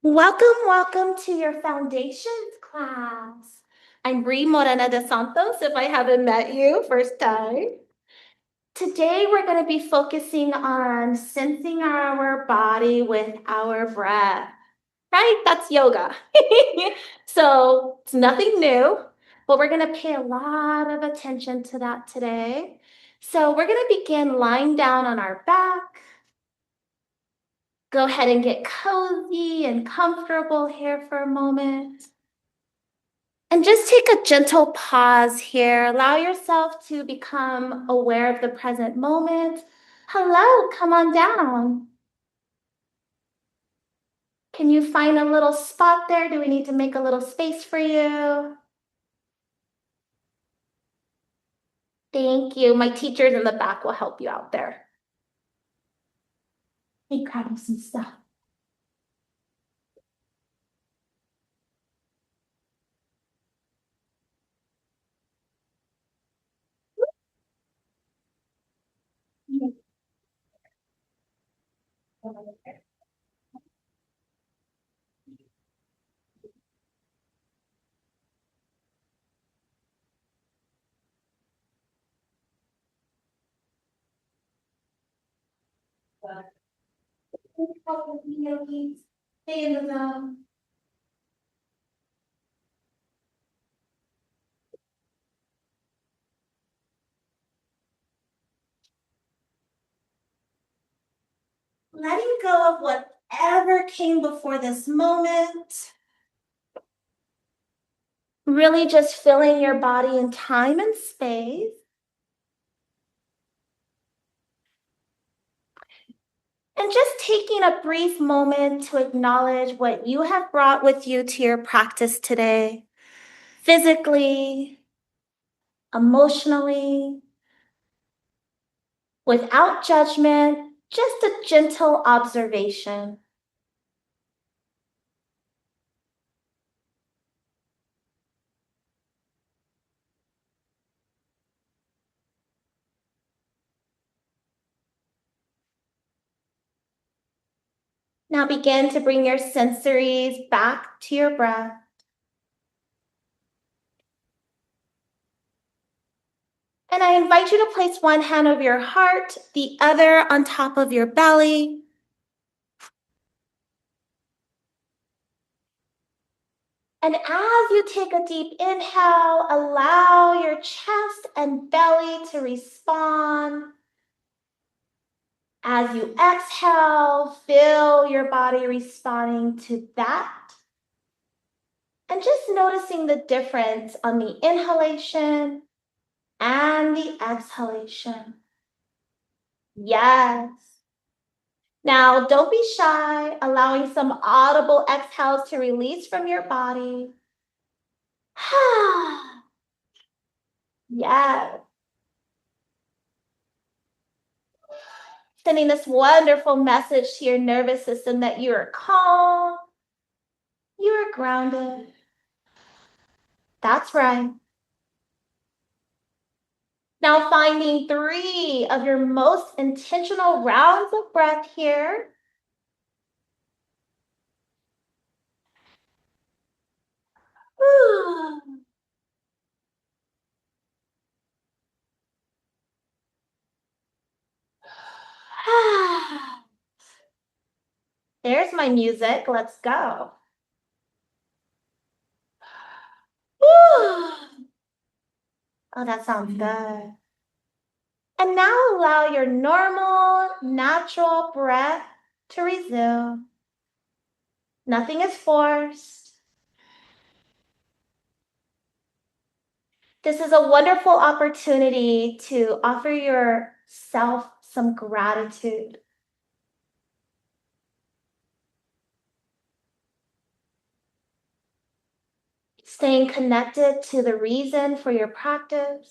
Welcome to your foundations class. I'm Bree Morena de Santos, if I haven't met you, first time. Today, we're going to be focusing on sensing our body with our breath, right? That's yoga. So it's nothing new, but we're going to pay a lot of attention to that today. So we're going to begin lying down on our back. Go ahead and get cozy and comfortable here for a moment. And just take a gentle pause here. Allow yourself to become aware of the present moment. Hello, come on down. Can you find a little spot there? Do we need to make a little space for you? Thank you. My teachers in the back will help you out there. Let me grab you some stuff. Stay in the zone. Letting go of whatever came before this moment. Really just filling your body in time and space. And just taking a brief moment to acknowledge what you have brought with you to your practice today, physically, emotionally, without judgment, just a gentle observation. Now begin to bring your sensories back to your breath. And I invite you to place one hand over your heart, the other on top of your belly. And as you take a deep inhale, allow your chest and belly to respond. As you exhale, feel your body responding to that. And just noticing the difference on the inhalation and the exhalation. Yes. Now, don't be shy, allowing some audible exhales to release from your body. Yes. Sending this wonderful message to your nervous system that you are calm, you are grounded. That's right. Now finding 3 of your most intentional rounds of breath here. There's my music. Let's go. Oh, that sounds good. And now allow your normal, natural breath to resume. Nothing is forced. This is a wonderful opportunity to offer yourself some gratitude. Staying connected to the reason for your practice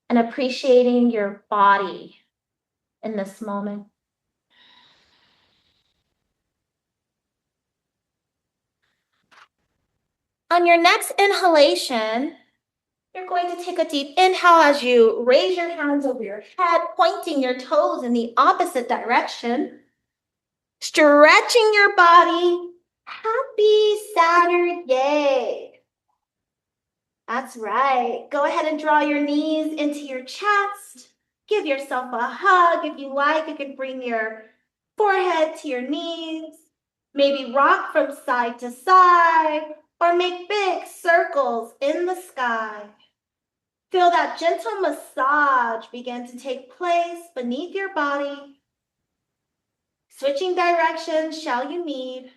and appreciating your body in this moment. On your next inhalation, you're going to take a deep inhale as you raise your hands over your head, pointing your toes in the opposite direction. Stretching your body. Happy Saturday. That's right. Go ahead and draw your knees into your chest. Give yourself a hug. If you like, you can bring your forehead to your knees. Maybe rock from side to side or make big circles in the sky. Feel that gentle massage begin to take place beneath your body. Switching directions shall you need.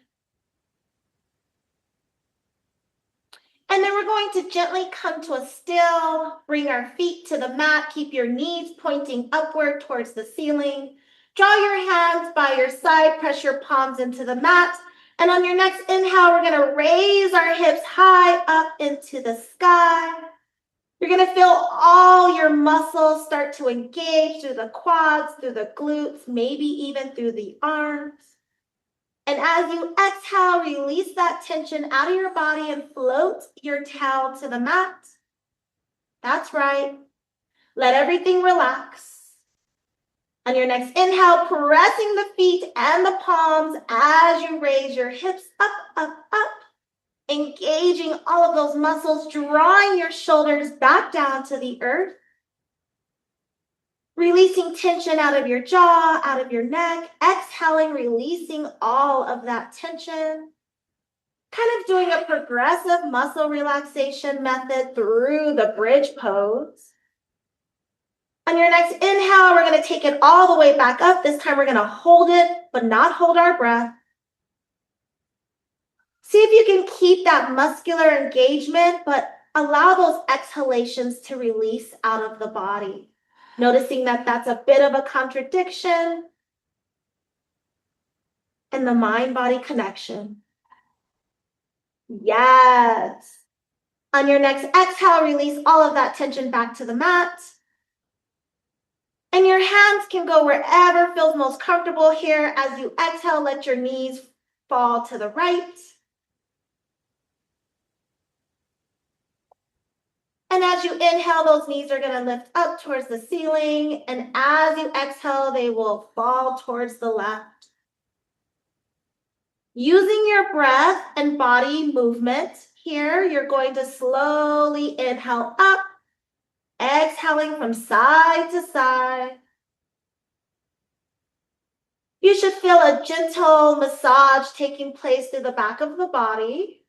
And then we're going to gently come to a still, bring our feet to the mat, keep your knees pointing upward towards the ceiling. Draw your hands by your side, press your palms into the mat. And on your next inhale, we're gonna raise our hips high up into the sky. You're gonna feel all your muscles start to engage through the quads, through the glutes, maybe even through the arms. And as you exhale, release that tension out of your body and float your tail to the mat. That's right. Let everything relax. On your next inhale, pressing the feet and the palms as you raise your hips up, up, up. Engaging all of those muscles, drawing your shoulders back down to the earth. Releasing tension out of your jaw, out of your neck. Exhaling, releasing all of that tension. Kind of doing a progressive muscle relaxation method through the bridge pose. On your next inhale, we're going to take it all the way back up. This time we're going to hold it, but not hold our breath. See if you can keep that muscular engagement, but allow those exhalations to release out of the body. Noticing that that's a bit of a contradiction in the mind-body connection. Yes. On your next exhale, release all of that tension back to the mat. And your hands can go wherever feels most comfortable here. As you exhale, let your knees fall to the right. And as you inhale, those knees are going to lift up towards the ceiling. And as you exhale, they will fall towards the left. Using your breath and body movement here, you're going to slowly inhale up, exhaling from side to side. You should feel a gentle massage taking place through the back of the body.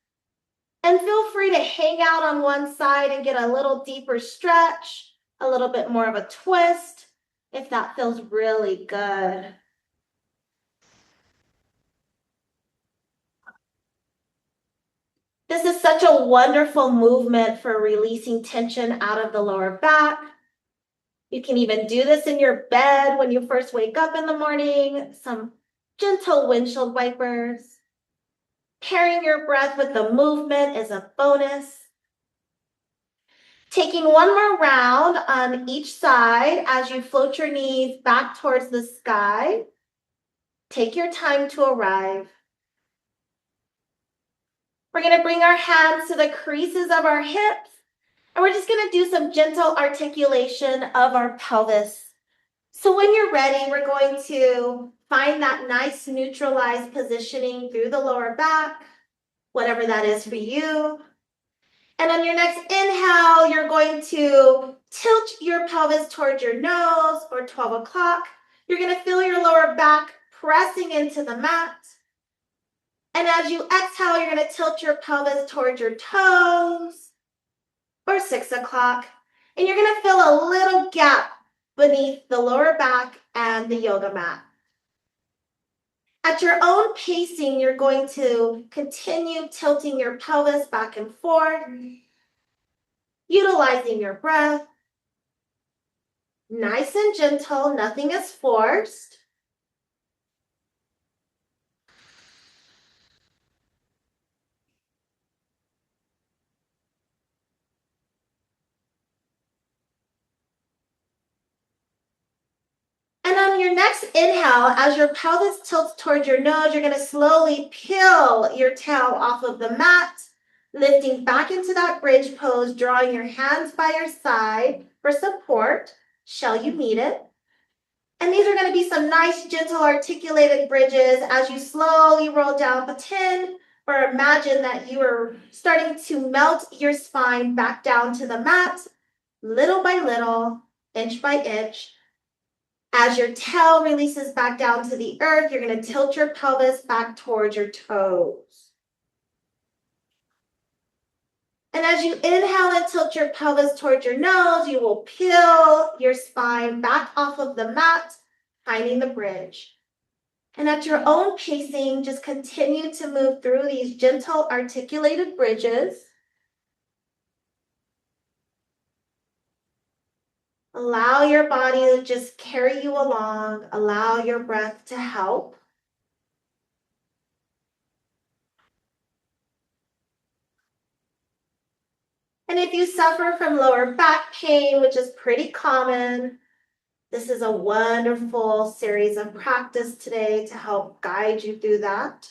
And feel free to hang out on one side and get a little deeper stretch, a little bit more of a twist, if that feels really good. This is such a wonderful movement for releasing tension out of the lower back. You can even do this in your bed when you first wake up in the morning. Some gentle windshield wipers. Pairing your breath with the movement is a bonus. Taking one more round on each side as you float your knees back towards the sky. Take your time to arrive. We're going to bring our hands to the creases of our hips, and we're just going to do some gentle articulation of our pelvis. So when you're ready, we're going to find that nice neutralized positioning through the lower back, whatever that is for you. And on your next inhale, you're going to tilt your pelvis towards your nose or 12 o'clock. You're going to feel your lower back pressing into the mat. And as you exhale, you're going to tilt your pelvis towards your toes or 6 o'clock. And you're going to feel a little gap beneath the lower back and the yoga mat. At your own pacing, you're going to continue tilting your pelvis back and forth, utilizing your breath. Nice and gentle, nothing is forced. And on your next inhale, as your pelvis tilts towards your nose, you're going to slowly peel your tail off of the mat, lifting back into that bridge pose, drawing your hands by your side for support. Shall you need it? And these are going to be some nice, gentle, articulated bridges as you slowly roll down. Pretend or imagine that you are starting to melt your spine back down to the mat, little by little, inch by inch. As your tail releases back down to the earth, you're going to tilt your pelvis back towards your toes. And as you inhale and tilt your pelvis towards your nose, you will peel your spine back off of the mat, finding the bridge. And at your own pacing, just continue to move through these gentle articulated bridges. Allow your body to just carry you along. Allow your breath to help. And if you suffer from lower back pain, which is pretty common, this is a wonderful series of practice today to help guide you through that.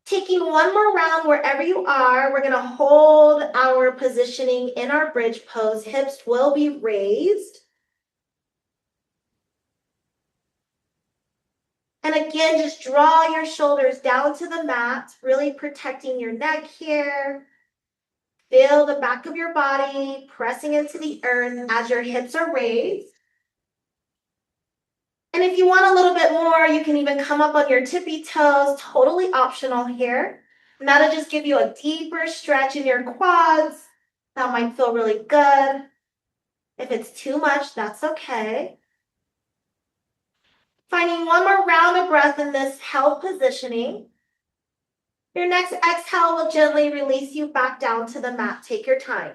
Taking one more round wherever you are, we're going to hold our positioning in our bridge pose. Hips will be raised. And again, just draw your shoulders down to the mat, really protecting your neck here. Feel the back of your body pressing into the earth as your hips are raised. And if you want a little bit more, you can even come up on your tippy toes, totally optional here. And that'll just give you a deeper stretch in your quads. That might feel really good. If it's too much, that's okay. Finding one more round of breath in this held positioning. Your next exhale will gently release you back down to the mat. Take your time.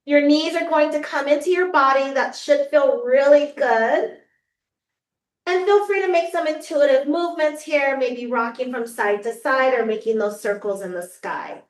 Your knees are going to come into your body. That should feel really good. And feel free to make some intuitive movements here, maybe rocking from side to side or making those circles in the sky.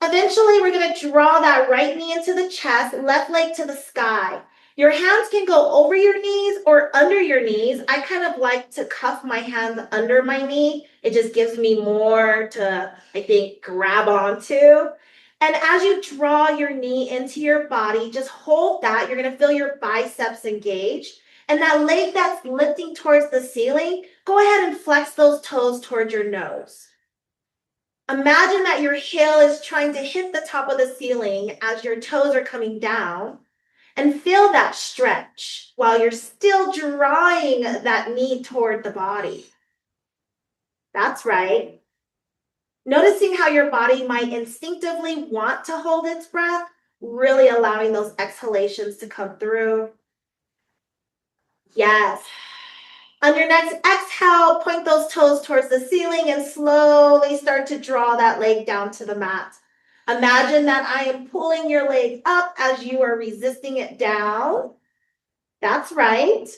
Eventually, we're going to draw that right knee into the chest, left leg to the sky. Your hands can go over your knees or under your knees. I kind of like to cuff my hands under my knee. It just gives me more to, I think, grab onto. And as you draw your knee into your body, just hold that. You're going to feel your biceps engage. And that leg that's lifting towards the ceiling, go ahead and flex those toes towards your nose. Imagine that your heel is trying to hit the top of the ceiling as your toes are coming down, and feel that stretch while you're still drawing that knee toward the body. That's right. Noticing how your body might instinctively want to hold its breath, really allowing those exhalations to come through. Yes. On your next exhale, point those toes towards the ceiling and slowly start to draw that leg down to the mat. Imagine that I am pulling your leg up as you are resisting it down. That's right.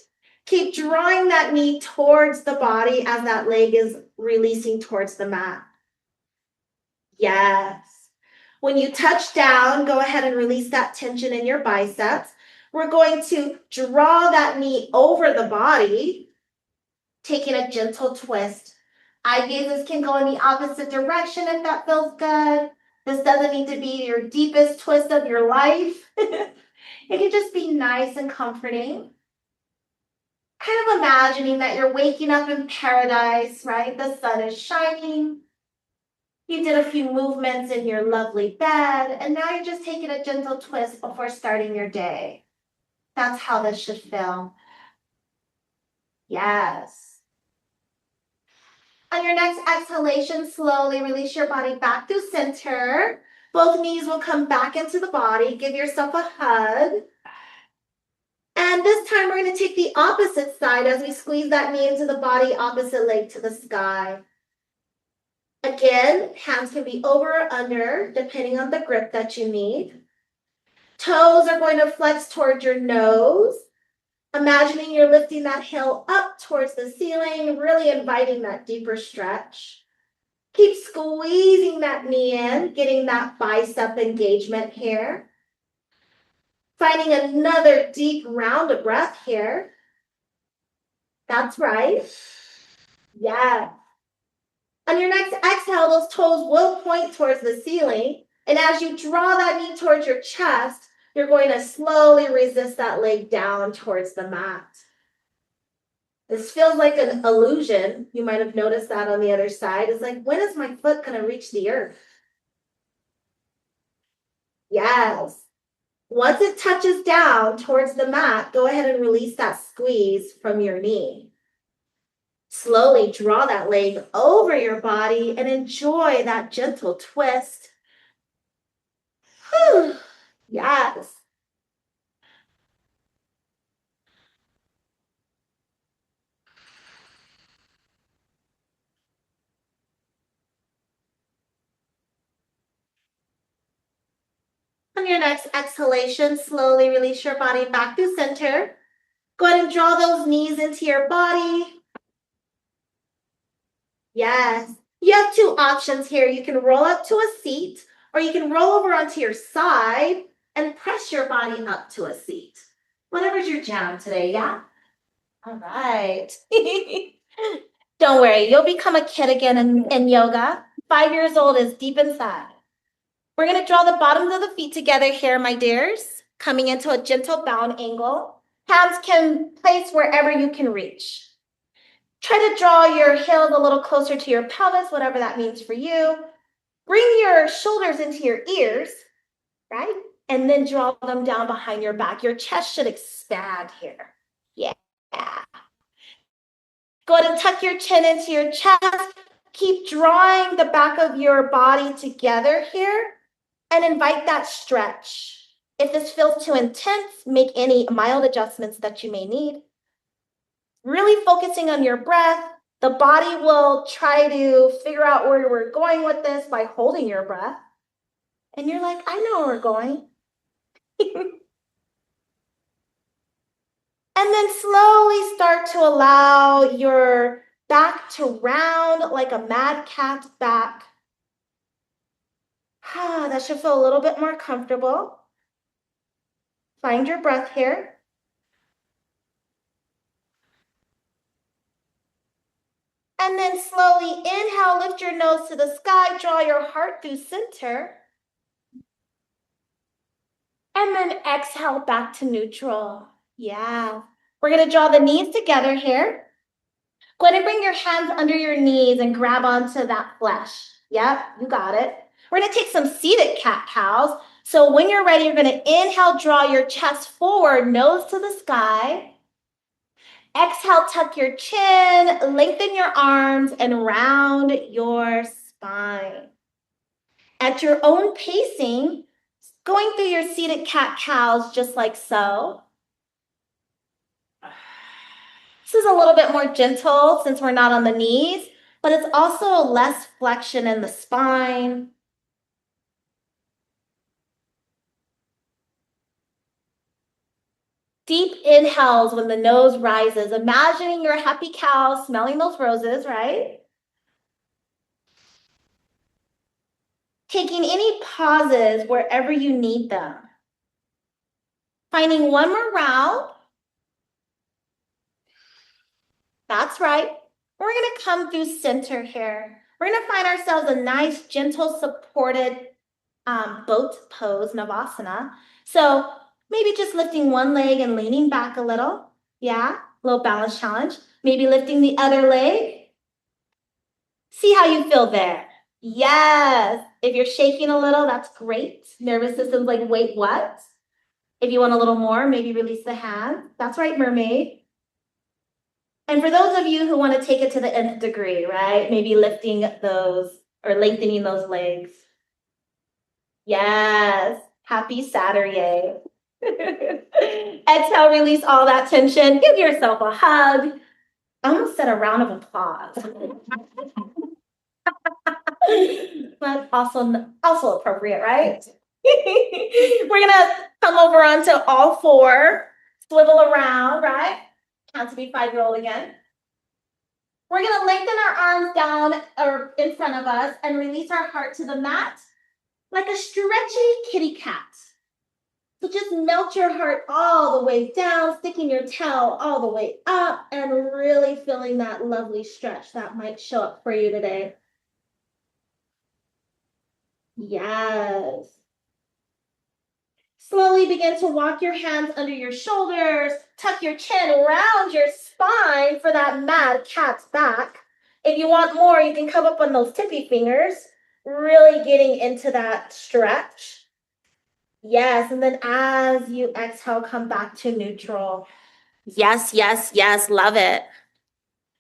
Keep drawing that knee towards the body as that leg is releasing towards the mat. Yes. When you touch down, go ahead and release that tension in your biceps. We're going to draw that knee over the body, taking a gentle twist. Eye gazes can go in the opposite direction if that feels good. This doesn't need to be your deepest twist of your life. It can just be nice and comforting. Kind of imagining that you're waking up in paradise, right? The sun is shining. You did a few movements in your lovely bed, and now you're just taking a gentle twist before starting your day. That's how this should feel. Yes. On your next exhalation, slowly release your body back through center. Both knees will come back into the body. Give yourself a hug. And this time we're going to take the opposite side as we squeeze that knee into the body, opposite leg to the sky. Again, hands can be over or under, depending on the grip that you need. Toes are going to flex towards your nose. Imagining you're lifting that heel up towards the ceiling, really inviting that deeper stretch. Keep squeezing that knee in, getting that bicep engagement here. Finding another deep round of breath here. That's right. Yeah. On your next exhale, those toes will point towards the ceiling. And as you draw that knee towards your chest, you're going to slowly resist that leg down towards the mat. This feels like an illusion. You might have noticed that on the other side. It's like, when is my foot going to reach the earth? Yes. Once it touches down towards the mat, go ahead and release that squeeze from your knee. Slowly draw that leg over your body and enjoy that gentle twist. Whew. Yes. On your next exhalation, slowly release your body back to center. Go ahead and draw those knees into your body. Yes. You have two options here. You can roll up to a seat, or you can roll over onto your side and press your body up to a seat. Whatever's your jam today, yeah? All right. Don't worry, you'll become a kid again in yoga. 5 years old is deep inside. We're going to draw the bottoms of the feet together here, my dears, coming into a gentle bound angle. Hands can place wherever you can reach. Try to draw your heels a little closer to your pelvis, whatever that means for you. Bring your shoulders into your ears, right? And then draw them down behind your back. Your chest should expand here. Yeah. Go ahead and tuck your chin into your chest. Keep drawing the back of your body together here and invite that stretch. If this feels too intense, make any mild adjustments that you may need. Really focusing on your breath. The body will try to figure out where we're going with this by holding your breath. And you're like, I know where we're going. And then slowly start to allow your back to round like a mad cat's back. That should feel a little bit more comfortable. Find your breath here. And then slowly inhale, lift your nose to the sky, draw your heart through center. And then exhale back to neutral. Yeah. We're going to draw the knees together here. Go ahead and bring your hands under your knees and grab onto that flesh. Yep, you got it. We're going to take some seated cat-cows. So when you're ready, you're going to inhale, draw your chest forward, nose to the sky. Exhale, tuck your chin, lengthen your arms, and round your spine. At your own pacing, going through your seated cat-cows just like so. This is a little bit more gentle since we're not on the knees, but it's also less flexion in the spine. Deep inhales when the nose rises, imagining you're a happy cow smelling those roses, right? Taking any pauses wherever you need them. Finding one more round. That's right. We're going to come through center here. We're going to find ourselves a nice, gentle, supported boat pose, Navasana. So maybe just lifting one leg and leaning back a little. Yeah, a little balance challenge. Maybe lifting the other leg. See how you feel there. Yes. If you're shaking a little, that's great. Nervous system's like, wait, what? If you want a little more, maybe release the hand. That's right, mermaid. And for those of you who want to take it to the nth degree, right? Maybe lifting those or lengthening those legs. Yes. Happy Saturday. Exhale, release all that tension. Give yourself a hug. I almost said a round of applause. But also appropriate, right? We're gonna come over onto all four, swivel around, right? Count to be 5-year-old again. We're gonna lengthen our arms down or in front of us and release our heart to the mat like a stretchy kitty cat. So just melt your heart all the way down, sticking your tail all the way up, and really feeling that lovely stretch that might show up for you today. Yes. Slowly begin to walk your hands under your shoulders, tuck your chin around your spine for that mad cat's back. If you want more, you can come up on those tippy fingers, really getting into that stretch. Yes, and then as you exhale, come back to neutral. Yes, yes, yes, love it.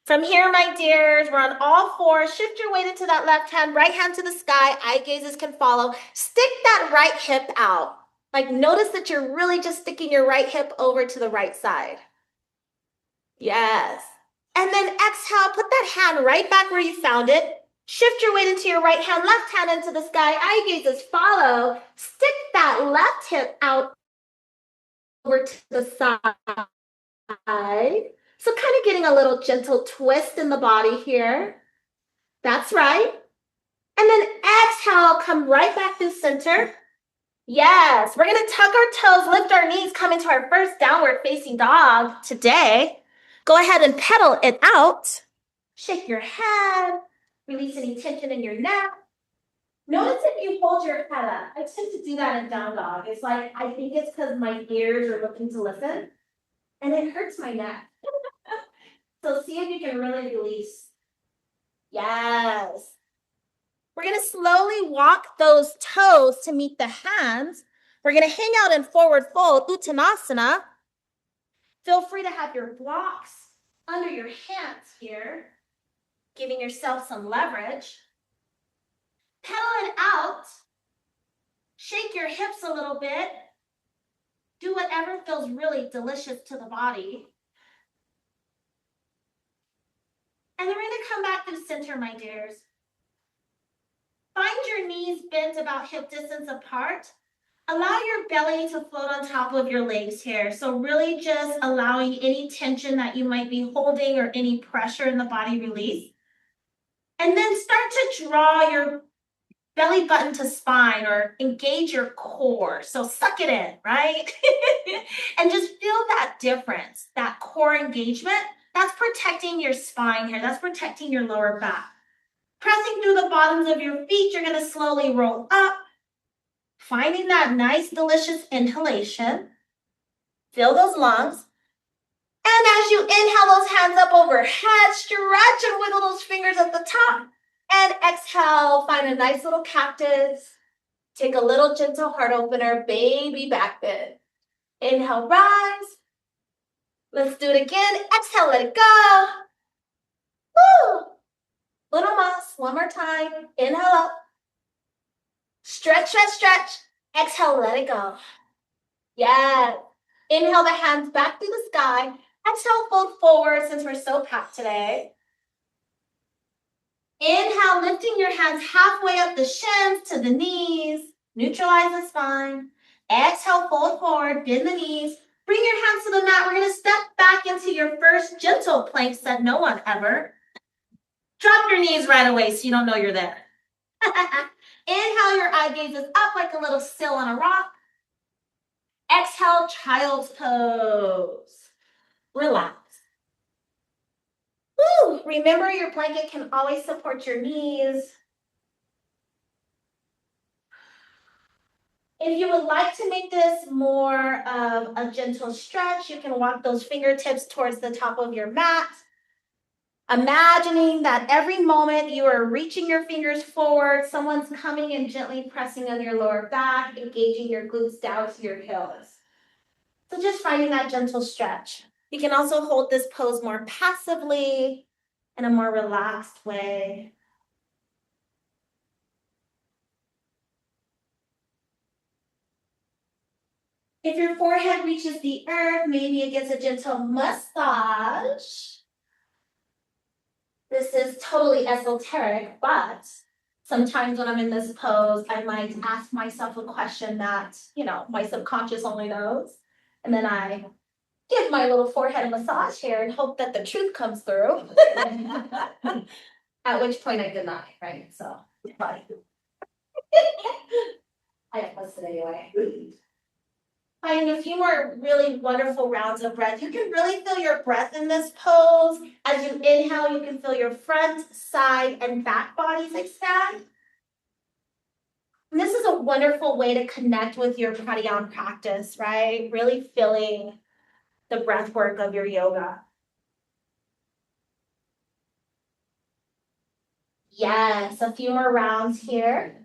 From here, my dears, we're on all fours. Shift your weight into that left hand, right hand to the sky. Eye gazes can follow. Stick that right hip out. Like notice that you're really just sticking your right hip over to the right side. Yes. And then exhale, put that hand right back where you found it. Shift your weight into your right hand, left hand into the sky. Eye gazes follow. Stick that left hip out over to the side. So kind of getting a little gentle twist in the body here. That's right. And then exhale, come right back to center. Yes, we're going to tuck our toes, lift our knees, come into our first downward facing dog today. Go ahead and pedal it out. Shake your head. Release any tension in your neck. Notice if you hold your head up. I tend to do that in down dog. It's like, I think it's because my ears are looking to listen. And it hurts my neck. So see if you can really release. Yes. We're going to slowly walk those toes to meet the hands. We're going to hang out in forward fold, Uttanasana. Feel free to have your blocks under your hands here, giving yourself some leverage. Pedal it out. Shake your hips a little bit. Do whatever feels really delicious to the body. And then we're going to come back to center, my dears. Find your knees bent about hip distance apart. Allow your belly to float on top of your legs here. So really just allowing any tension that you might be holding or any pressure in the body release. And then start to draw your belly button to spine or engage your core. So suck it in, right? And just feel that difference, that core engagement. That's protecting your spine here. That's protecting your lower back. Pressing through the bottoms of your feet, you're going to slowly roll up. Finding that nice, delicious inhalation. Fill those lungs. And as you inhale those hands up overhead, stretch and wiggle those fingers at the top. And exhale, find a nice little cactus. Take a little gentle heart opener, baby back bend. Inhale, rise. Let's do it again. Exhale, let it go. Woo! Little moss, one more time. Inhale up. Stretch, stretch, stretch. Exhale, let it go. Yes. Inhale the hands back through the sky. Exhale, fold forward since we're so packed today. Inhale, lifting your hands halfway up the shins to the knees. Neutralize the spine. Exhale, fold forward, bend the knees. Bring your hands to the mat. We're going to step back into your first gentle plank, said no one ever. Drop your knees right away so you don't know you're there. Inhale, your eye gazes up like a little sill on a rock. Exhale, child's pose. Relax. Woo! Remember, your blanket can always support your knees. If you would like to make this more of a gentle stretch, you can walk those fingertips towards the top of your mat. Imagining that every moment you are reaching your fingers forward, someone's coming and gently pressing on your lower back, engaging your glutes down to your heels. So just finding that gentle stretch. You can also hold this pose more passively in a more relaxed way. If your forehead reaches the earth, maybe it gets a gentle massage. This is totally esoteric, but sometimes when I'm in this pose, I might ask myself a question that, my subconscious only knows. And then I give my little forehead a massage here and hope that the truth comes through. At which point I deny, right? So, but I must it anyway. Finding a few more really wonderful rounds of breath. You can really feel your breath in this pose. As you inhale, you can feel your front, side, and back bodies expand. And this is a wonderful way to connect with your pranayama practice, right? Really feeling the breath work of your yoga. Yes, a few more rounds here.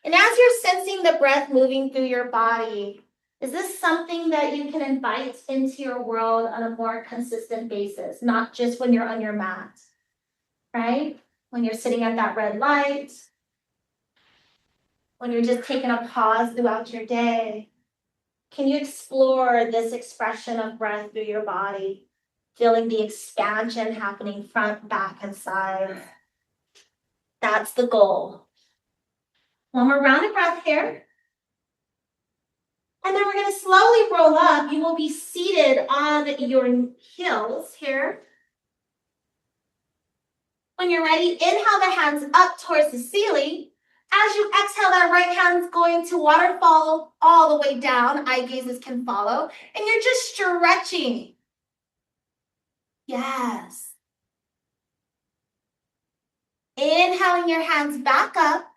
And as you're sensing the breath moving through your body, is this something that you can invite into your world on a more consistent basis, not just when you're on your mat, right? When you're sitting at that red light, when you're just taking a pause throughout your day. Can you explore this expression of breath through your body, feeling the expansion happening front, back, and sides? That's the goal. One more round of breath here. And then we're going to slowly roll up. You will be seated on your heels here. When you're ready, inhale the hands up towards the ceiling. As you exhale, that right hand's going to waterfall all the way down. Eye gazes can follow. And you're just stretching. Yes. Inhaling your hands back up.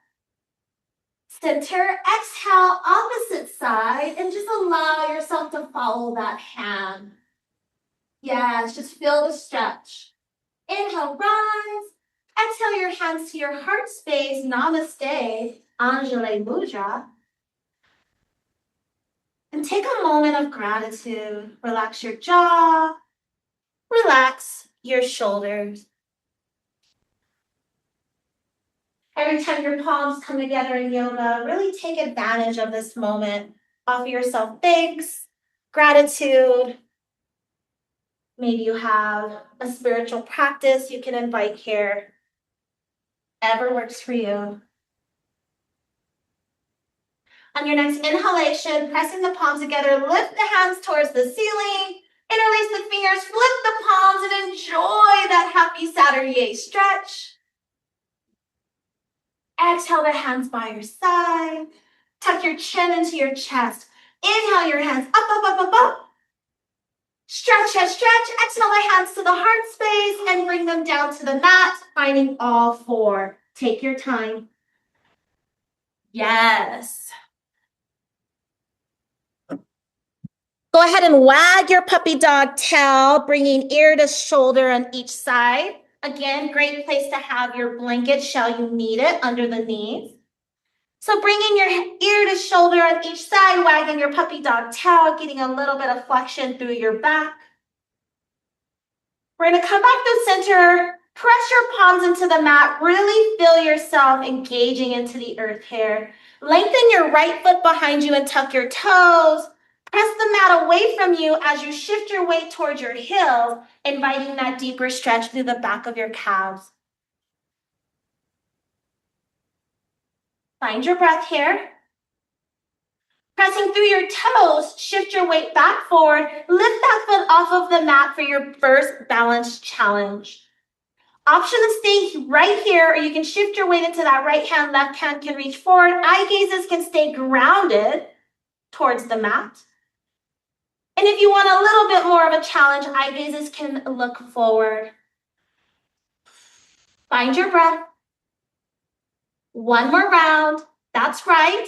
Center, exhale, opposite side, and just allow yourself to follow that hand. Yes, just feel the stretch. Inhale, rise. Exhale your hands to your heart space. Namaste, Anjali Mudra. And take a moment of gratitude. Relax your jaw. Relax your shoulders. Every time your palms come together in yoga, really take advantage of this moment. Offer yourself thanks, gratitude. Maybe you have a spiritual practice you can invite here. Whatever works for you. On your next inhalation, pressing the palms together, lift the hands towards the ceiling. Interlace the fingers, flip the palms, and enjoy that happy Saturday stretch. Exhale the hands by your side. Tuck your chin into your chest. Inhale your hands up, up, up, up, up. Stretch, stretch, stretch. Exhale the hands to the heart space and bring them down to the mat, finding all four. Take your time. Yes. Go ahead and wag your puppy dog tail, bringing ear to shoulder on each side. Again, great place to have your blanket, shall you need it, under the knees. So bringing your ear to shoulder on each side, wagging your puppy dog tail, getting a little bit of flexion through your back. We're going to come back to center, press your palms into the mat, really feel yourself engaging into the earth here. Lengthen your right foot behind you and tuck your toes. Press the mat away from you as you shift your weight towards your heels, inviting that deeper stretch through the back of your calves. Find your breath here. Pressing through your toes, shift your weight back forward. Lift that foot off of the mat for your first balance challenge. Option to stay right here, or you can shift your weight into that right hand, left hand can reach forward. Eye gazes can stay grounded towards the mat. And if you want a little bit more of a challenge, eye gazes can look forward. Find your breath. One more round. That's right.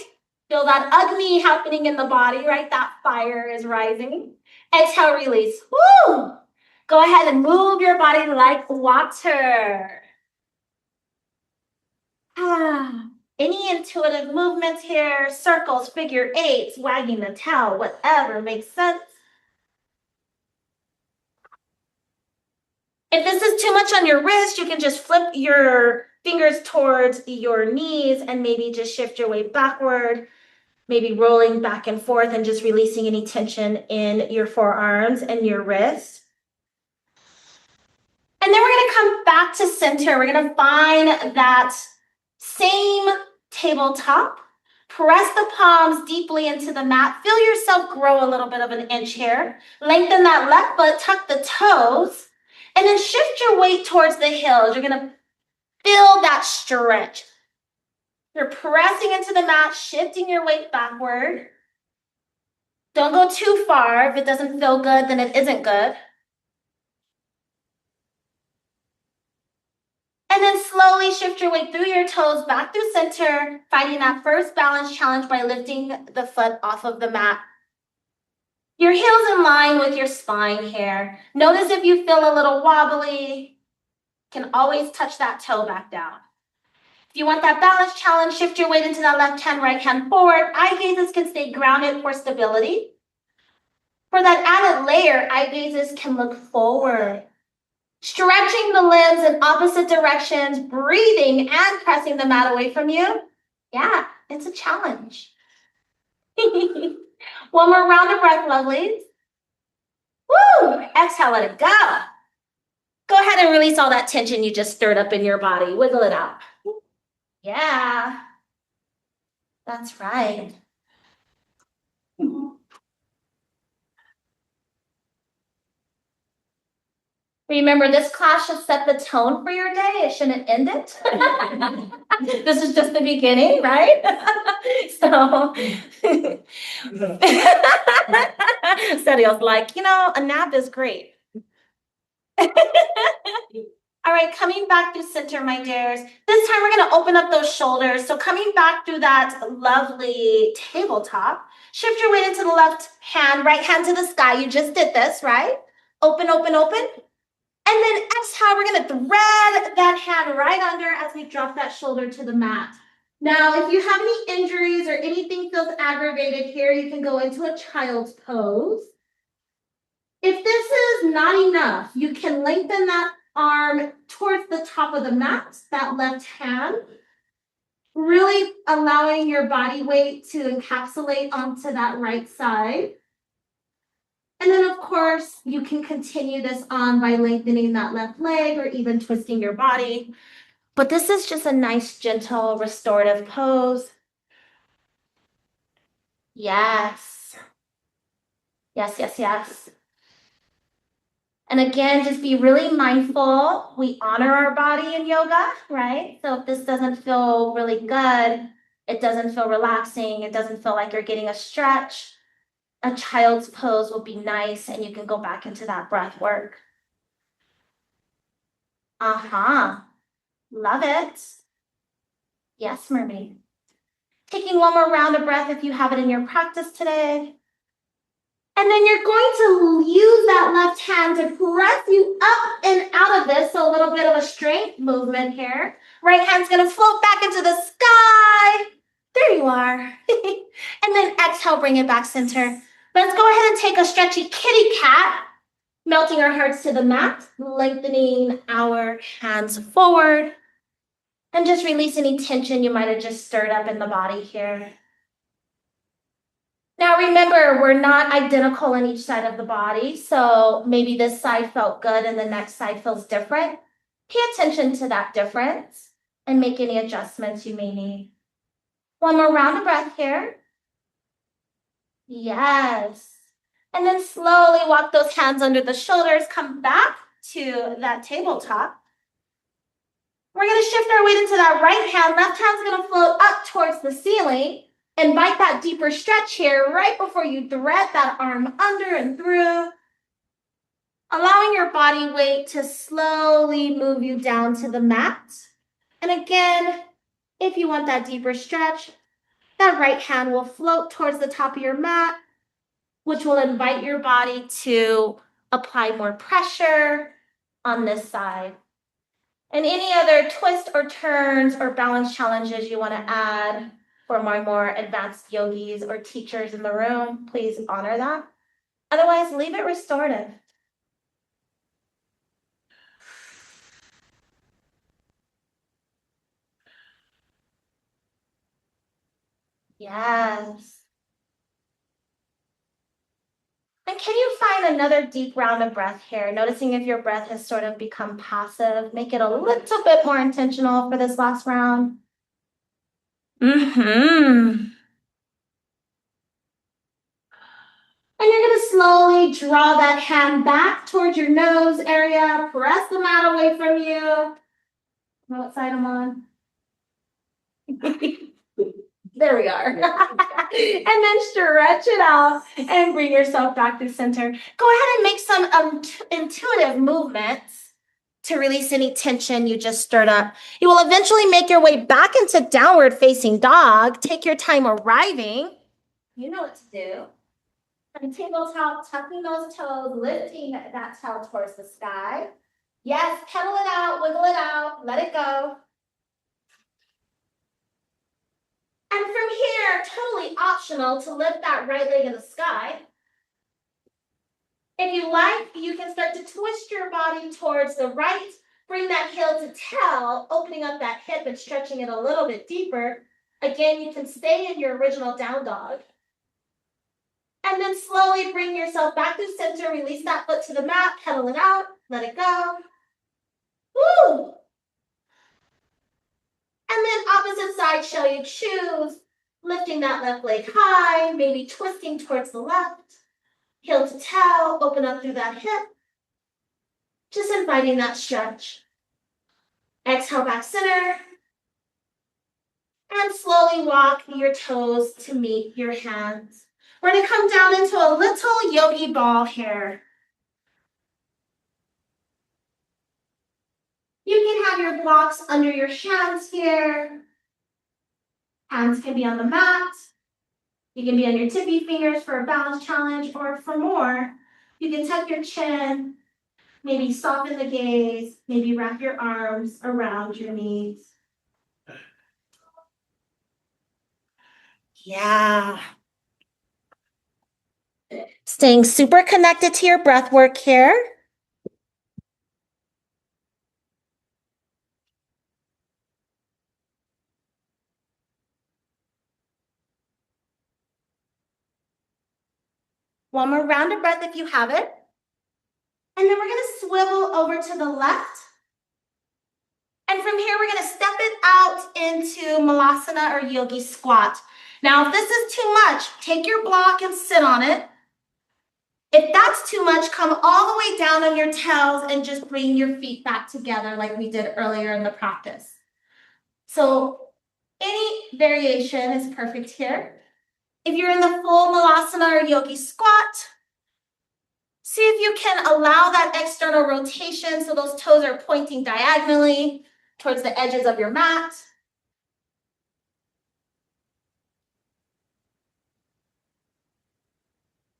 Feel that Agni happening in the body, right? That fire is rising. Exhale, release. Woo! Go ahead and move your body like water. Any intuitive movements here, circles, figure eights, wagging the tail, whatever makes sense. If this is too much on your wrist, you can just flip your fingers towards your knees and maybe just shift your weight backward, maybe rolling back and forth and just releasing any tension in your forearms and your wrists. And then we're going to come back to center. We're going to find that same tabletop. Press the palms deeply into the mat. Feel yourself grow a little bit of an inch here. Lengthen that left foot, tuck the toes, and then shift your weight towards the heels. You're going to feel that stretch. You're pressing into the mat, shifting your weight backward. Don't go too far. If it doesn't feel good, then it isn't good. And then slowly shift your weight through your toes back through center, finding that first balance challenge by lifting the foot off of the mat. Your heel's in line with your spine here. Notice if you feel a little wobbly, can always touch that toe back down. If you want that balance challenge, shift your weight into that left hand, right hand forward. Eye gazes can stay grounded for stability. For that added layer, eye gazes can look forward. Stretching the limbs in opposite directions, breathing and pressing the mat away from you. Yeah, it's a challenge. One more round of breath, lovelies. Woo! Exhale, let it go. Go ahead and release all that tension you just stirred up in your body. Wiggle it out. Yeah, that's right. Remember, this class should set the tone for your day. It shouldn't end it. This is just the beginning, right? So, Serio's like, a nap is great. All right, coming back through center, my dears. This time we're going to open up those shoulders. So coming back through that lovely tabletop, shift your weight into the left hand, right hand to the sky. You just did this, right? Open, open, open. And then exhale, we're going to thread that hand right under as we drop that shoulder to the mat. Now, if you have any injuries or anything feels aggravated here, you can go into a child's pose. If this is not enough, you can lengthen that arm towards the top of the mat, that left hand, really allowing your body weight to encapsulate onto that right side. And then, of course, you can continue this on by lengthening that left leg or even twisting your body. But this is just a nice, gentle, restorative pose. Yes. Yes, yes, yes. And again, just be really mindful. We honor our body in yoga, right? So if this doesn't feel really good, it doesn't feel relaxing, it doesn't feel like you're getting a stretch, a child's pose will be nice and you can go back into that breath work. Love it. Yes, mermaid. Taking one more round of breath if you have it in your practice today. And then you're going to use that left hand to press you up and out of this. So a little bit of a strength movement here. Right hand's going to float back into the sky. There you are. And then exhale, bring it back center. Let's go ahead and take a stretchy kitty cat. Melting our hearts to the mat, lengthening our hands forward. And just release any tension you might have just stirred up in the body here. Now remember, we're not identical on each side of the body, so maybe this side felt good and the next side feels different. Pay attention to that difference and make any adjustments you may need. One more round of breath here. Yes. And then slowly walk those hands under the shoulders, come back to that tabletop. We're going to shift our weight into that right hand. Left hand's going to float up towards the ceiling. Invite that deeper stretch here right before you thread that arm under and through. Allowing your body weight to slowly move you down to the mat. And again, if you want that deeper stretch, that right hand will float towards the top of your mat, which will invite your body to apply more pressure on this side. And any other twist or turns or balance challenges you want to add for my more advanced yogis or teachers in the room, please honor that. Otherwise, leave it restorative. Yes. And can you find another deep round of breath here? Noticing if your breath has sort of become passive. Make it a little bit more intentional for this last round. And you're going to slowly draw that hand back towards your nose area. Press the mat away from you. What side I'm on? There we are. And then stretch it out and bring yourself back to center. Go ahead and make some intuitive movements to release any tension you just stirred up. You will eventually make your way back into downward facing dog. Take your time arriving. You know what to do. And tabletop, tucking those toes, lifting that tail towards the sky. Yes, pedal it out, wiggle it out, let it go. And from here, totally optional to lift that right leg in the sky. If you like, you can start to twist your body towards the right. Bring that heel to tail, opening up that hip and stretching it a little bit deeper. Again, you can stay in your original down dog. And then slowly bring yourself back to center. Release that foot to the mat, pedal it out, let it go. Woo! And then opposite side, shall you choose? Lifting that left leg high, maybe twisting towards the left. Heel to tail, open up through that hip. Just inviting that stretch. Exhale back center. And slowly walk your toes to meet your hands. We're going to come down into a little yogi ball here. You can have your blocks under your hands here. Hands can be on the mat. You can be on your tippy fingers for a balance challenge, or for more, you can tuck your chin, maybe soften the gaze, maybe wrap your arms around your knees. Yeah. Staying super connected to your breath work here. One more round of breath if you have it. And then we're going to swivel over to the left. And from here, we're going to step it out into Malasana or Yogi Squat. Now, if this is too much, take your block and sit on it. If that's too much, come all the way down on your tails and just bring your feet back together like we did earlier in the practice. So any variation is perfect here. If you're in the full Malasana or Yogi Squat, see if you can allow that external rotation so those toes are pointing diagonally towards the edges of your mat.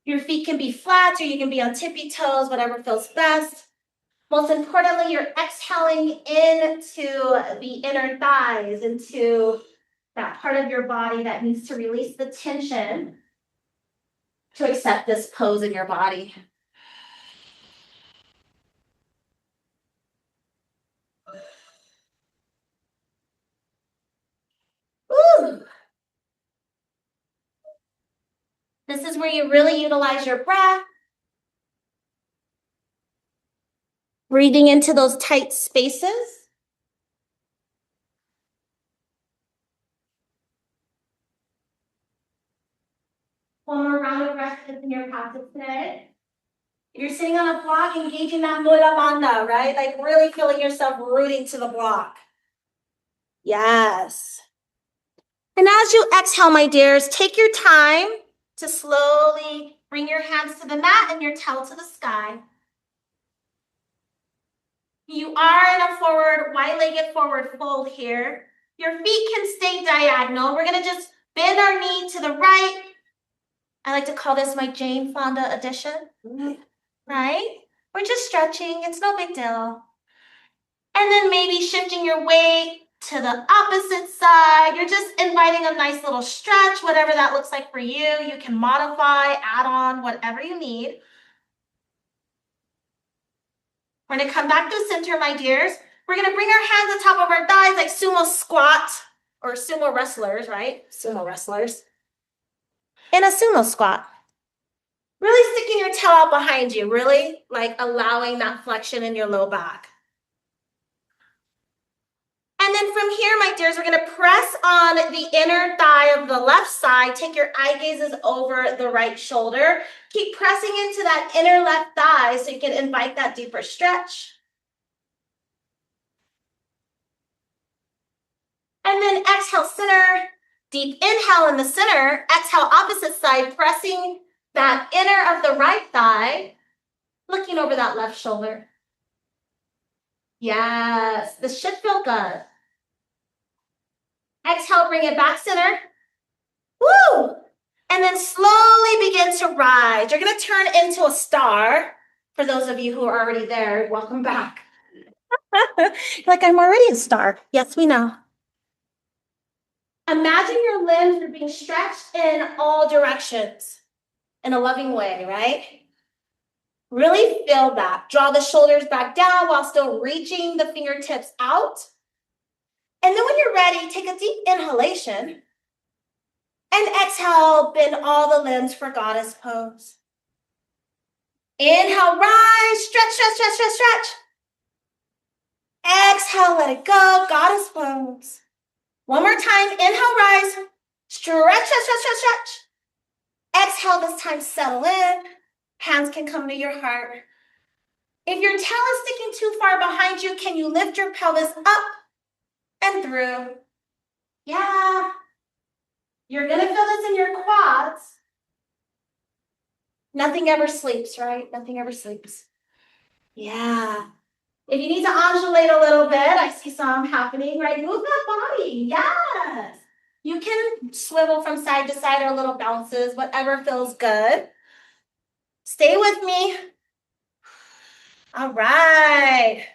Your feet can be flat or you can be on tippy toes, whatever feels best. Most importantly, you're exhaling into the inner thighs, into that part of your body that needs to release the tension to accept this pose in your body. Ooh. This is where you really utilize your breath. Breathing into those tight spaces. One more round of breath in your practice today. If you're sitting on a block, engaging that Mula Bandha, right? Like really feeling yourself rooting to the block. Yes. And as you exhale, my dears, take your time to slowly bring your hands to the mat and your tail to the sky. You are in a forward, wide-legged forward fold here. Your feet can stay diagonal. We're going to just bend our knee to the right. I like to call this my Jane Fonda edition, right? We're just stretching. It's no big deal. And then maybe shifting your weight to the opposite side. You're just inviting a nice little stretch, whatever that looks like for you. You can modify, add on, whatever you need. We're going to come back to center, my dears. We're going to bring our hands on top of our thighs like sumo squat or sumo wrestlers, right? Sumo wrestlers. In a sumo squat. Really sticking your tail out behind you, really like allowing that flexion in your low back. And then from here, my dears, we're going to press on the inner thigh of the left side. Take your eye gazes over the right shoulder. Keep pressing into that inner left thigh so you can invite that deeper stretch. And then exhale, center. Deep inhale in the center. Exhale, opposite side, pressing that inner of the right thigh, looking over that left shoulder. Yes, this should feel good. Exhale, bring it back center. Woo! And then slowly begin to rise. You're going to turn into a star. For those of you who are already there, welcome back. Like, I'm already a star. Yes, we know. Imagine your limbs are being stretched in all directions in a loving way, right? Really feel that. Draw the shoulders back down while still reaching the fingertips out. And then when you're ready, take a deep inhalation and exhale, bend all the limbs for goddess pose. Inhale, rise, stretch, stretch, stretch, stretch, stretch. Exhale, let it go, goddess pose. One more time, inhale, rise, stretch, stretch, stretch, stretch, stretch. Exhale, this time settle in. Hands can come to your heart. If your tail is sticking too far behind you, can you lift your pelvis up and through? Yeah. You're going to feel this in your quads. Nothing ever sleeps, right? Nothing ever sleeps. Yeah. If you need to undulate a little bit, I see some happening, right? Move that body. Yes. You can swivel from side to side or little bounces, whatever feels good. Stay with me. All right.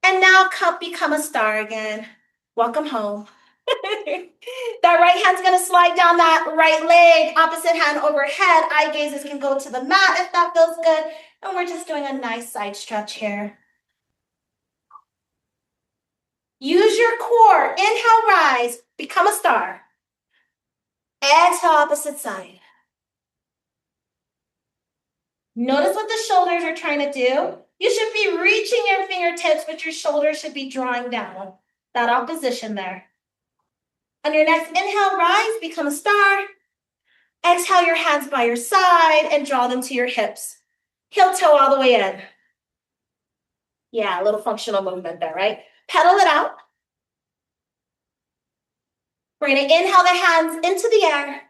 And now become a star again. Welcome home. That right hand's going to slide down that right leg, opposite hand overhead. Eye gazes can go to the mat if that feels good. And we're just doing a nice side stretch here. Use your core. Inhale, rise. Become a star. Exhale, opposite side. Notice what the shoulders are trying to do. You should be reaching your fingertips, but your shoulders should be drawing down. That opposition there. On your next inhale, rise, become a star. Exhale your hands by your side and draw them to your hips. Heel toe all the way in. Yeah, a little functional movement there, right? Pedal it out. We're going to inhale the hands into the air.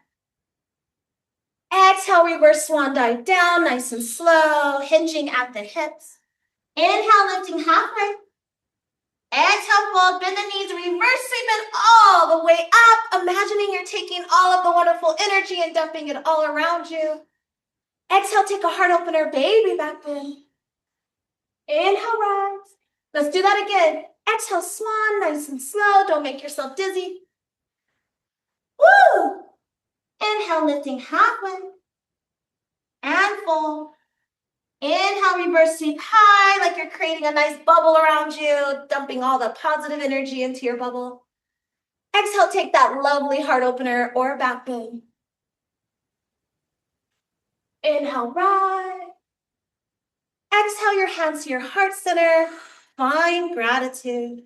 Exhale, reverse swan dive down, nice and slow, hinging at the hips. Inhale, lifting halfway. Exhale, fold, bend the knees, reverse sweep it all the way up. Imagining you're taking all of the wonderful energy and dumping it all around you. Exhale, take a heart opener, baby back bend. Inhale, rise. Let's do that again. Exhale, swan, nice and slow. Don't make yourself dizzy. Woo! Inhale, lifting halfway. And fold. Inhale, reverse sweep high, like you're creating a nice bubble around you, dumping all the positive energy into your bubble. Exhale, take that lovely heart opener or back bend. Inhale, rise. Exhale your hands to your heart center. Find gratitude.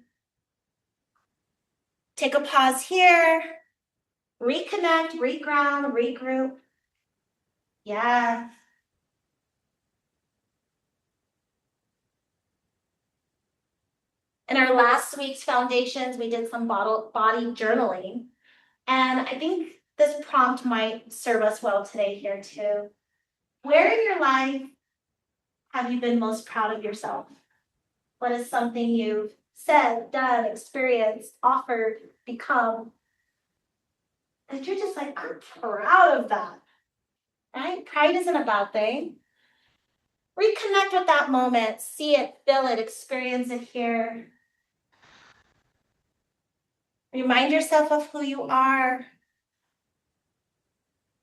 Take a pause here. Reconnect, reground, regroup. Yeah. In our last week's foundations, we did some body journaling. And I think this prompt might serve us well today here too. Where in your life have you been most proud of yourself? What is something you've said, done, experienced, offered, become? And you're just like, I'm proud of that. Right? Pride isn't a bad thing. Reconnect with that moment. See it, feel it, experience it here. Remind yourself of who you are,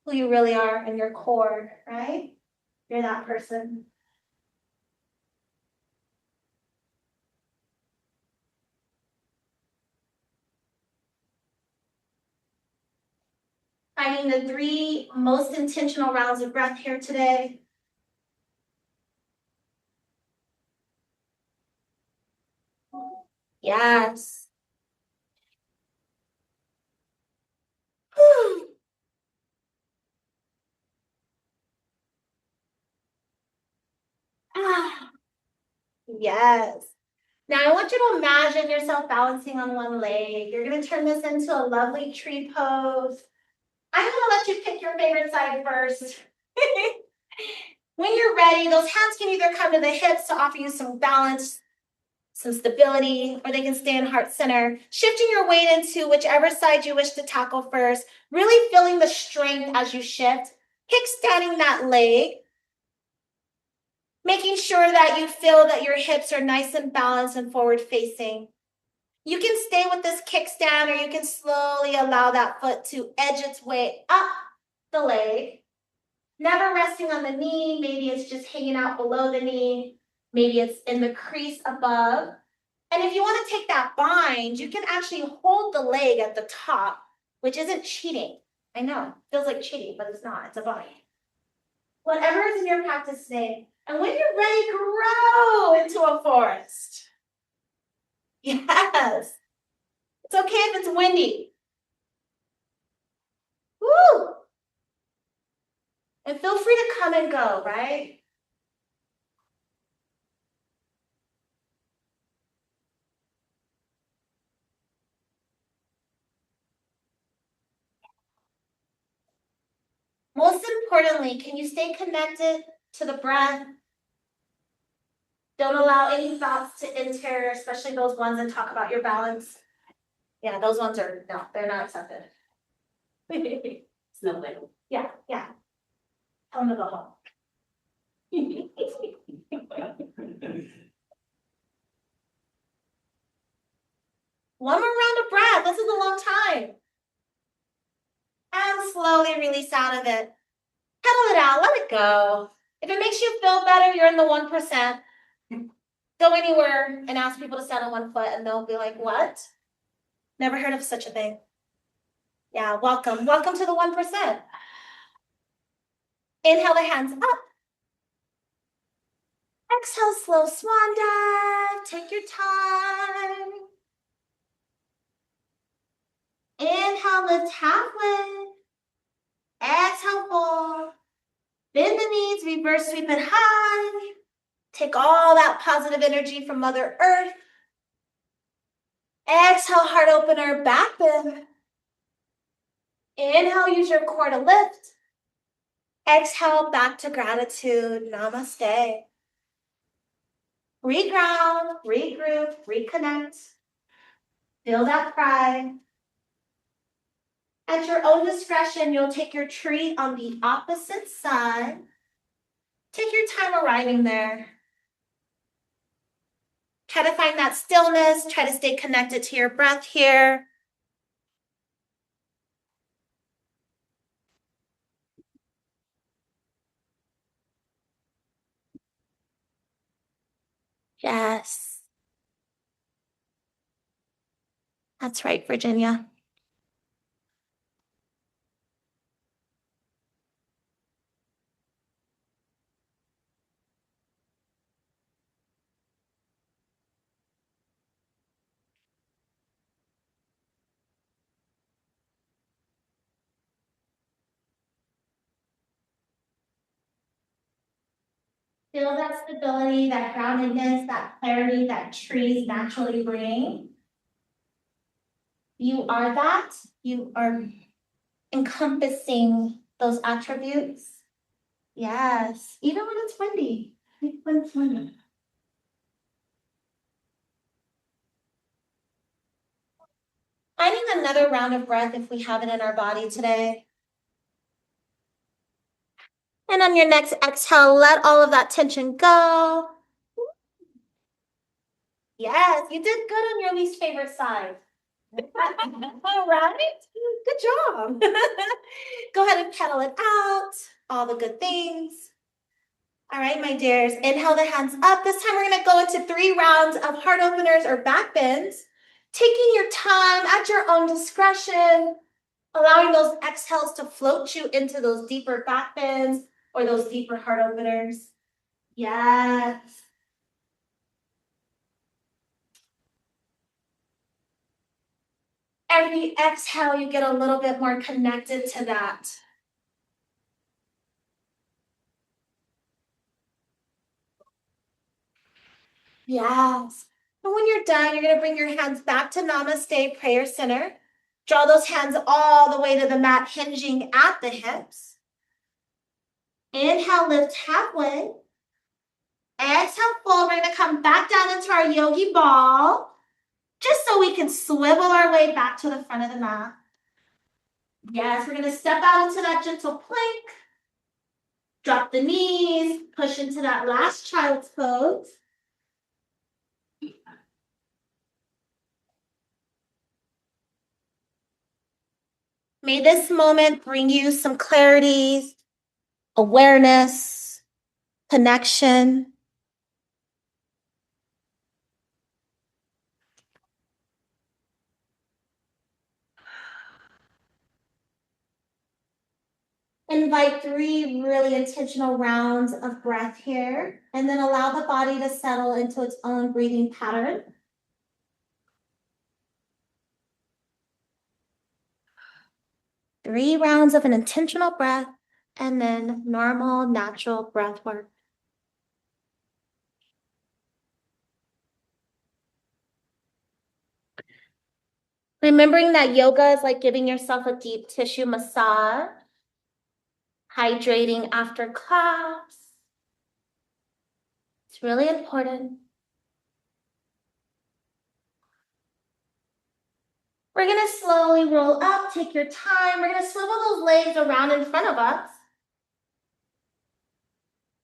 who you really are in your core, right? You're that person. Finding the 3 most intentional rounds of breath here today. Yes. Ah. Yes. Now I want you to imagine yourself balancing on one leg. You're gonna turn this into a lovely tree pose. I'm gonna let you pick your favorite side first. When you're ready, those hands can either come to the hips to offer you some balance, some stability, or they can stay in heart center, shifting your weight into whichever side you wish to tackle first, really feeling the strength as you shift, kickstanding that leg, making sure that you feel that your hips are nice and balanced and forward facing. You can stay with this kickstand, or you can slowly allow that foot to edge its way up the leg, never resting on the knee. Maybe it's just hanging out below the knee. Maybe it's in the crease above. And if you want to take that bind, you can actually hold the leg at the top, which isn't cheating. I know, feels like cheating, but it's not. It's a bind. Whatever is in your practice today. And when you're ready, grow into a forest. Yes. It's okay if it's windy. Woo! And feel free to come and go, right? Most importantly, can you stay connected to the breath? Don't allow any thoughts to enter, especially those ones that talk about your balance. Yeah, those ones are, no, they're not accepted. It's no way. Yeah. Tell them to go home. One more round of breath. This is a long time. And slowly release out of it. Pedal it out. Let it go. If it makes you feel better, you're in the 1%. Go anywhere and ask people to stand on one foot and they'll be like, what? Never heard of such a thing. Yeah, welcome. Welcome to the 1%. Inhale the hands up. Exhale, slow swan dive. Take your time. Inhale, lift halfway. Exhale, fold. Bend the knees, reverse sweep it high. Take all that positive energy from Mother Earth. Exhale, heart opener, back bend. Inhale, use your core to lift. Exhale, back to gratitude. Namaste. Reground, regroup, reconnect. Feel that pride. At your own discretion, you'll take your tree on the opposite side. Take your time arriving there. Try to find that stillness. Try to stay connected to your breath here. Yes. That's right, Virginia. Feel that stability, that groundedness, that clarity that trees naturally bring. You are that. You are encompassing those attributes. Yes, even when it's windy. When it's windy. Finding another round of breath if we have it in our body today. And on your next exhale, let all of that tension go. Yes, you did good on your least favorite side. All right, good job. Go ahead and pedal it out, all the good things. All right, my dears, inhale the hands up. This time we're gonna go into 3 rounds of heart openers or back bends, taking your time at your own discretion, allowing those exhales to float you into those deeper back bends or those deeper heart openers. Yes. Every exhale, you get a little bit more connected to that. Yes. And when you're done, you're going to bring your hands back to Namaste, prayer center. Draw those hands all the way to the mat, hinging at the hips. Inhale, lift halfway. Exhale, fold. We're going to come back down into our yogi ball, just so we can swivel our way back to the front of the mat. Yes, we're going to step out into that gentle plank. Drop the knees, push into that last child's pose. May this moment bring you some clarity, awareness, connection. Invite 3 really intentional rounds of breath here, and then allow the body to settle into its own breathing pattern. Three rounds of an intentional breath, and then normal, natural breath work. Remembering that yoga is like giving yourself a deep tissue massage, hydrating after class. It's really important. We're going to slowly roll up, take your time. We're going to swivel those legs around in front of us.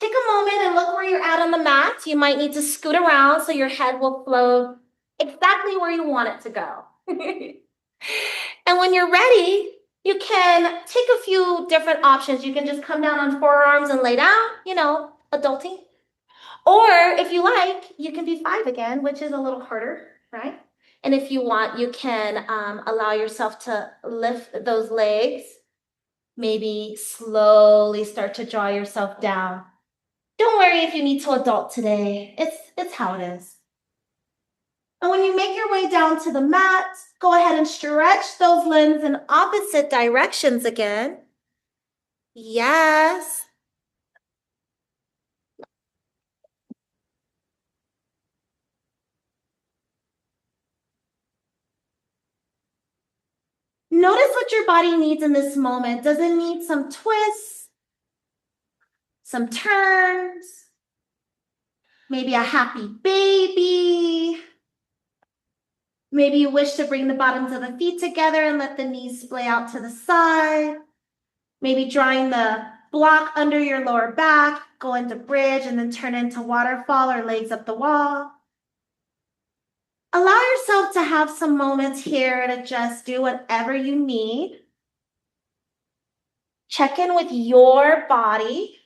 Take a moment and look where you're at on the mat. You might need to scoot around so your head will float exactly where you want it to go. And when you're ready, you can take a few different options. You can just come down on forearms and lay down, adulting. Or if you like, you can be 5 again, which is a little harder, right? And if you want, you can allow yourself to lift those legs. Maybe slowly start to draw yourself down. Don't worry if you need to adult today. It's how it is. And when you make your way down to the mat, go ahead and stretch those limbs in opposite directions again. Yes. Notice what your body needs in this moment. Does it need some twists, some turns, maybe a happy baby? Maybe you wish to bring the bottoms of the feet together and let the knees splay out to the side. Maybe drawing the block under your lower back, go into bridge and then turn into waterfall or legs up the wall. Allow yourself to have some moments here to just do whatever you need. Check in with your body.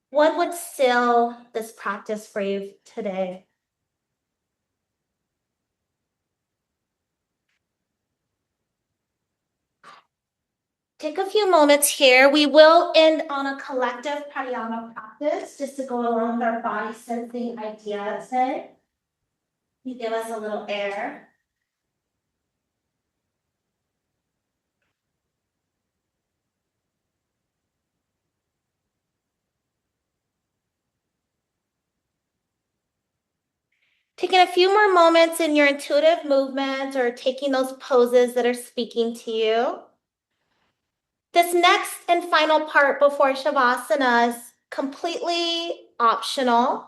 What would seal this practice for you today? Take a few moments here. We will end on a collective pranayama practice just to go along with our body sensing idea today. You give us a little air. Taking a few more moments in your intuitive movement or taking those poses that are speaking to you. This next and final part before Shavasana is completely optional.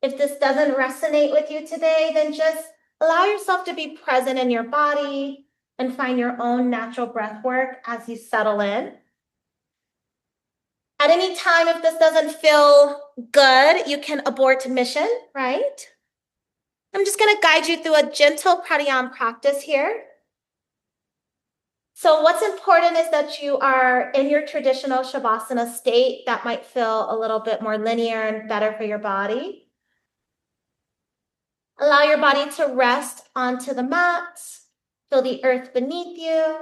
If this doesn't resonate with you today, then just allow yourself to be present in your body and find your own natural breath work as you settle in. At any time, if this doesn't feel good, you can abort mission, right? I'm just going to guide you through a gentle pranayama practice here. So what's important is that you are in your traditional Shavasana state. That might feel a little bit more linear and better for your body. Allow your body to rest onto the mat. Feel the earth beneath you.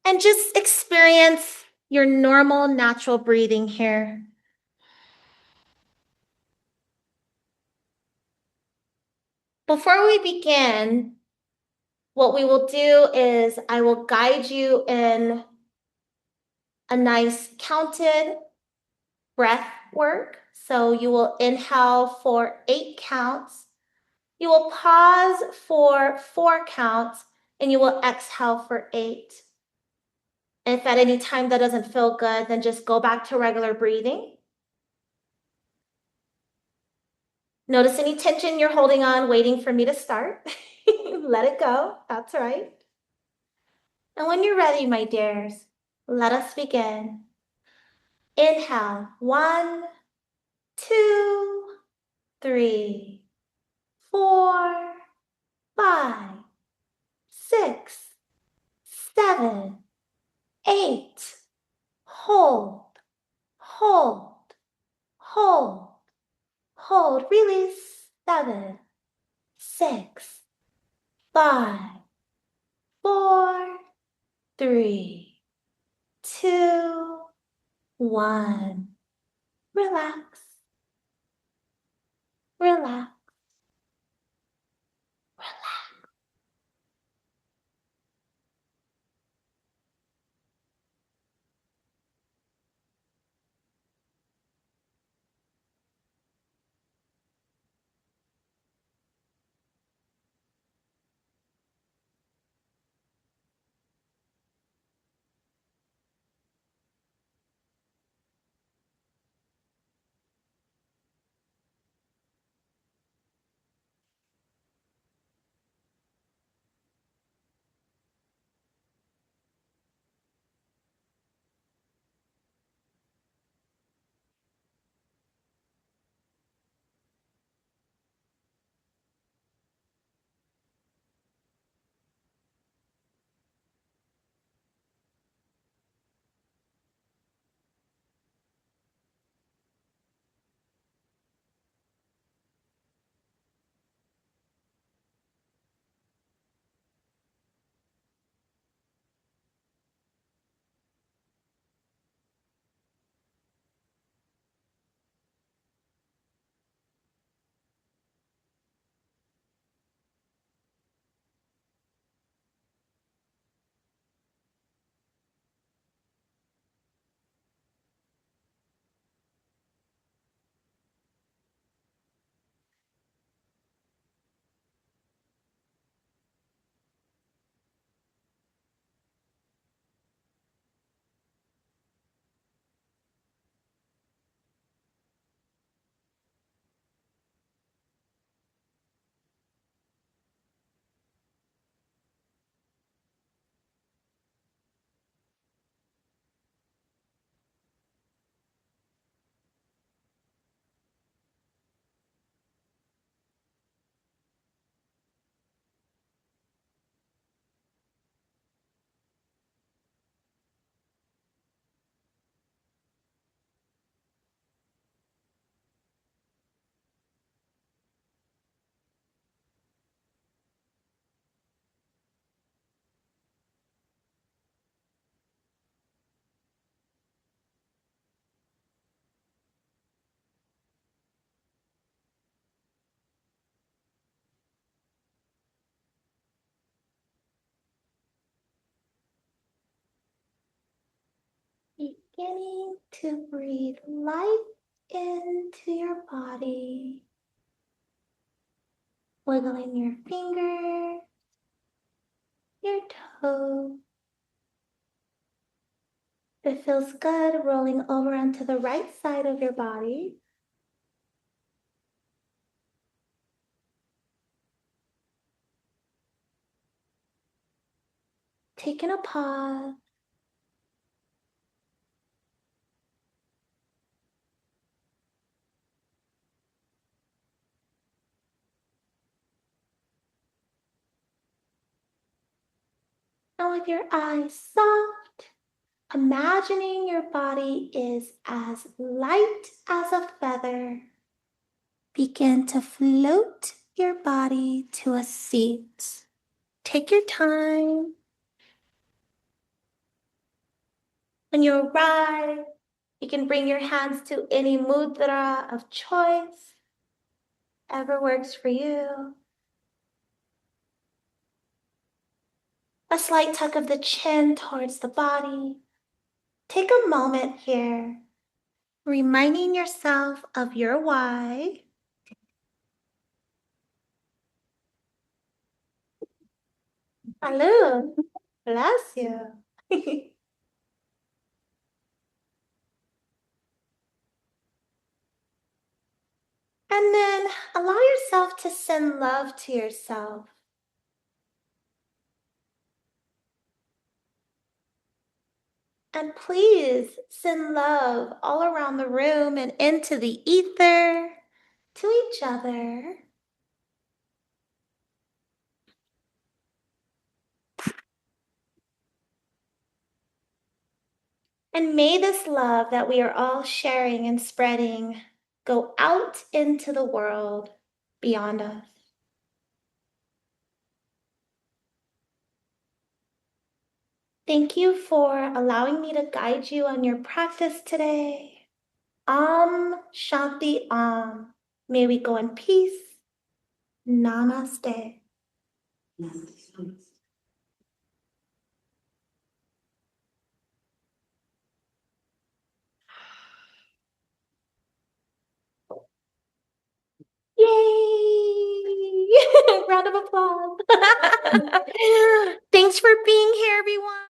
And just experience your normal, natural breathing here. Before we begin, what we will do is I will guide you in a nice counted breath work. So you will inhale for 8 counts. You will pause for 4 counts, and you will exhale for 8. If at any time that doesn't feel good, then just go back to regular breathing. Notice any tension you're holding on, waiting for me to start. Let it go. That's right. And when you're ready, my dears, let us begin. Inhale, 1, 2, 3, 4, 5, 6, 7, 8. Hold, hold, hold, hold. Release. 7, 6, 5, 4, 3, 2, 1. Relax. Relax. Relax. Beginning to breathe light into your body. Wiggling your fingers, your toes. It feels good, rolling over onto the right side of your body. Taking a pause. And with your eyes soft, imagining your body is as light as a feather. Begin to float your body to a seat. Take your time. When you arrive, you can bring your hands to any mudra of choice, ever works for you. A slight tuck of the chin towards the body. Take a moment here, reminding yourself of your why. Hello, bless you. And then allow yourself to send love to yourself. And please send love all around the room and into the ether to each other. And may this love that we are all sharing and spreading go out into the world beyond us. Thank you for allowing me to guide you on your practice today. Shanti Om. May we go in peace. Namaste. Yay! Round of applause. Thanks for being